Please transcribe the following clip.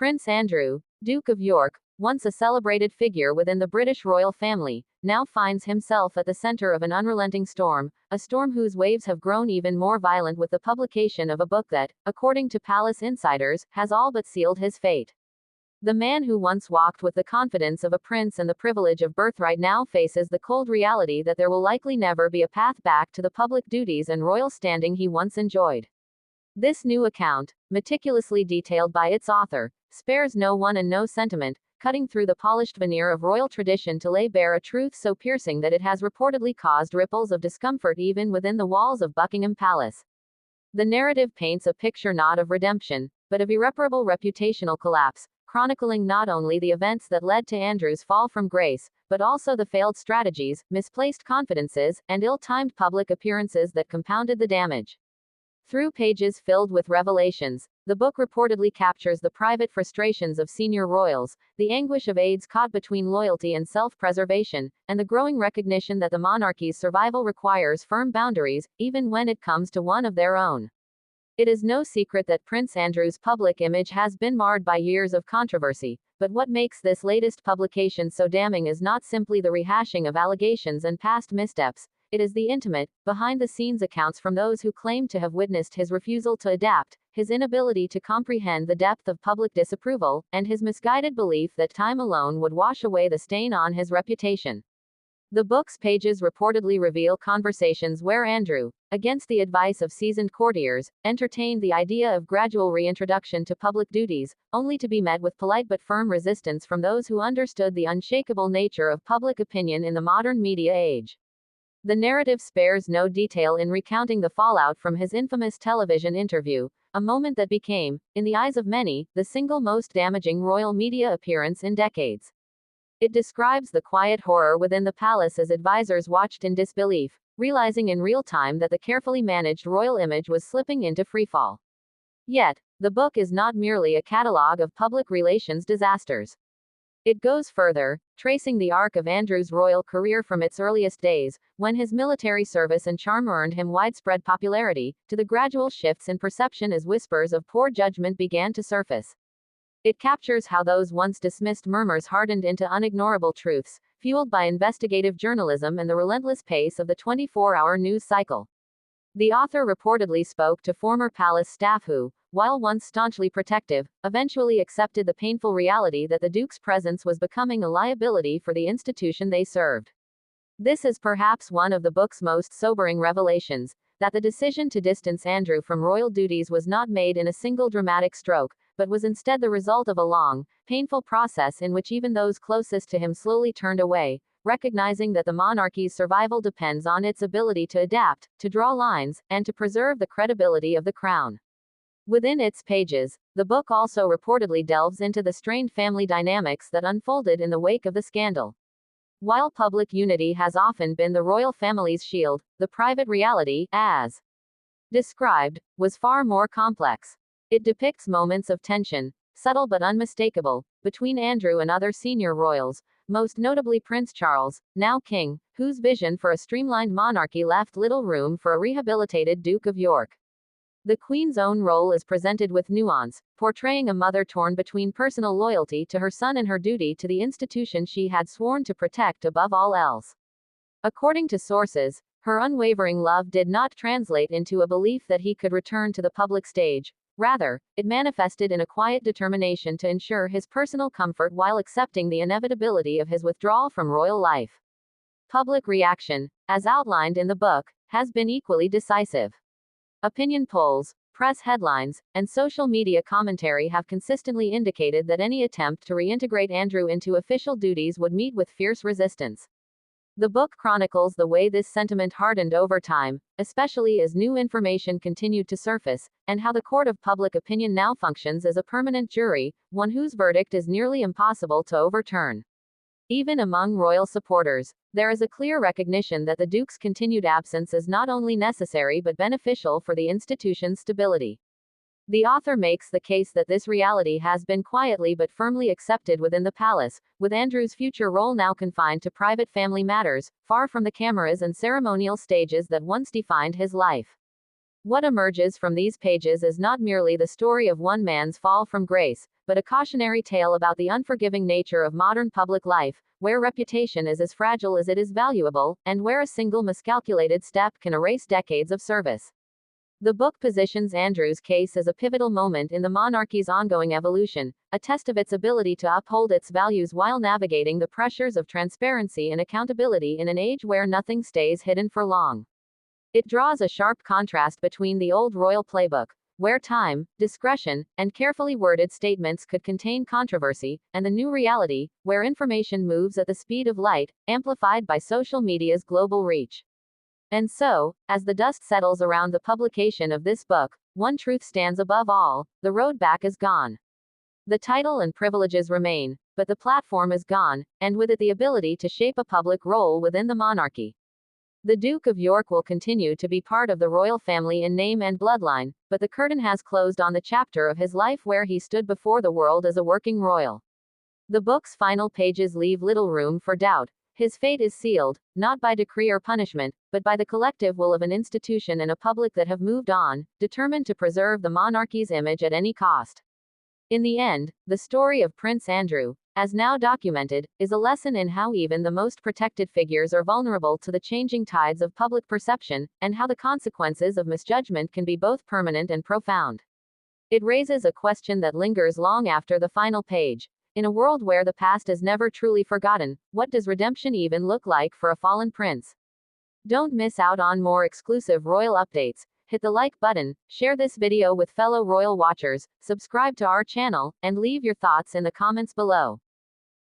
Prince Andrew, Duke of York, once a celebrated figure within the British royal family, now finds himself at the center of an unrelenting storm, a storm whose waves have grown even more violent with the publication of a book that, according to palace insiders, has all but sealed his fate. The man who once walked with the confidence of a prince and the privilege of birthright now faces the cold reality that there will likely never be a path back to the public duties and royal standing he once enjoyed. This new account, meticulously detailed by its author, spares no one and no sentiment, cutting through the polished veneer of royal tradition to lay bare a truth so piercing that it has reportedly caused ripples of discomfort even within the walls of Buckingham Palace. The narrative paints a picture not of redemption, but of irreparable reputational collapse, chronicling not only the events that led to Andrew's fall from grace, but also the failed strategies, misplaced confidences, and ill-timed public appearances that compounded the damage. Through pages filled with revelations, the book reportedly captures the private frustrations of senior royals, the anguish of aides caught between loyalty and self-preservation, and the growing recognition that the monarchy's survival requires firm boundaries, even when it comes to one of their own. It is no secret that Prince Andrew's public image has been marred by years of controversy, but what makes this latest publication so damning is not simply the rehashing of allegations and past missteps. It is the intimate, behind-the-scenes accounts from those who claim to have witnessed his refusal to adapt, his inability to comprehend the depth of public disapproval, and his misguided belief that time alone would wash away the stain on his reputation. The book's pages reportedly reveal conversations where Andrew, against the advice of seasoned courtiers, entertained the idea of gradual reintroduction to public duties, only to be met with polite but firm resistance from those who understood the unshakable nature of public opinion in the modern media age. The narrative spares no detail in recounting the fallout from his infamous television interview, a moment that became, in the eyes of many, the single most damaging royal media appearance in decades. It describes the quiet horror within the palace as advisors watched in disbelief, realizing in real time that the carefully managed royal image was slipping into freefall. Yet, the book is not merely a catalogue of public relations disasters. It goes further, tracing the arc of Andrew's royal career from its earliest days, when his military service and charm earned him widespread popularity, to the gradual shifts in perception as whispers of poor judgment began to surface. It captures how those once dismissed murmurs hardened into unignorable truths, fueled by investigative journalism and the relentless pace of the 24-hour news cycle. The author reportedly spoke to former palace staff who, while once staunchly protective, eventually accepted the painful reality that the Duke's presence was becoming a liability for the institution they served. This is perhaps one of the book's most sobering revelations, that the decision to distance Andrew from royal duties was not made in a single dramatic stroke, but was instead the result of a long, painful process in which even those closest to him slowly turned away, recognizing that the monarchy's survival depends on its ability to adapt, to draw lines, and to preserve the credibility of the crown. Within its pages, the book also reportedly delves into the strained family dynamics that unfolded in the wake of the scandal. While public unity has often been the royal family's shield, the private reality, as described, was far more complex. It depicts moments of tension, subtle but unmistakable, between Andrew and other senior royals, most notably Prince Charles, now king, whose vision for a streamlined monarchy left little room for a rehabilitated Duke of York. The Queen's own role is presented with nuance, portraying a mother torn between personal loyalty to her son and her duty to the institution she had sworn to protect above all else. According to sources, her unwavering love did not translate into a belief that he could return to the public stage. Rather, it manifested in a quiet determination to ensure his personal comfort while accepting the inevitability of his withdrawal from royal life. Public reaction, as outlined in the book, has been equally decisive. Opinion polls, press headlines, and social media commentary have consistently indicated that any attempt to reintegrate Andrew into official duties would meet with fierce resistance. The book chronicles the way this sentiment hardened over time, especially as new information continued to surface, and how the court of public opinion now functions as a permanent jury, one whose verdict is nearly impossible to overturn. Even among royal supporters, there is a clear recognition that the Duke's continued absence is not only necessary but beneficial for the institution's stability. The author makes the case that this reality has been quietly but firmly accepted within the palace, with Andrew's future role now confined to private family matters, far from the cameras and ceremonial stages that once defined his life. What emerges from these pages is not merely the story of one man's fall from grace, but a cautionary tale about the unforgiving nature of modern public life, where reputation is as fragile as it is valuable, and where a single miscalculated step can erase decades of service. The book positions Andrew's case as a pivotal moment in the monarchy's ongoing evolution, a test of its ability to uphold its values while navigating the pressures of transparency and accountability in an age where nothing stays hidden for long. It draws a sharp contrast between the old royal playbook, where time, discretion, and carefully worded statements could contain controversy, and the new reality, where information moves at the speed of light, amplified by social media's global reach. And so, as the dust settles around the publication of this book, one truth stands above all: the road back is gone. The title and privileges remain, but the platform is gone, and with it the ability to shape a public role within the monarchy. The Duke of York will continue to be part of the royal family in name and bloodline, but the curtain has closed on the chapter of his life where he stood before the world as a working royal. The book's final pages leave little room for doubt. His fate is sealed, not by decree or punishment, but by the collective will of an institution and a public that have moved on, determined to preserve the monarchy's image at any cost. In the end, the story of Prince Andrew, as now documented, is a lesson in how even the most protected figures are vulnerable to the changing tides of public perception, and how the consequences of misjudgment can be both permanent and profound. It raises a question that lingers long after the final page. In a world where the past is never truly forgotten, what does redemption even look like for a fallen prince? Don't miss out on more exclusive royal updates. Hit the like button, share this video with fellow royal watchers, subscribe to our channel, and leave your thoughts in the comments below.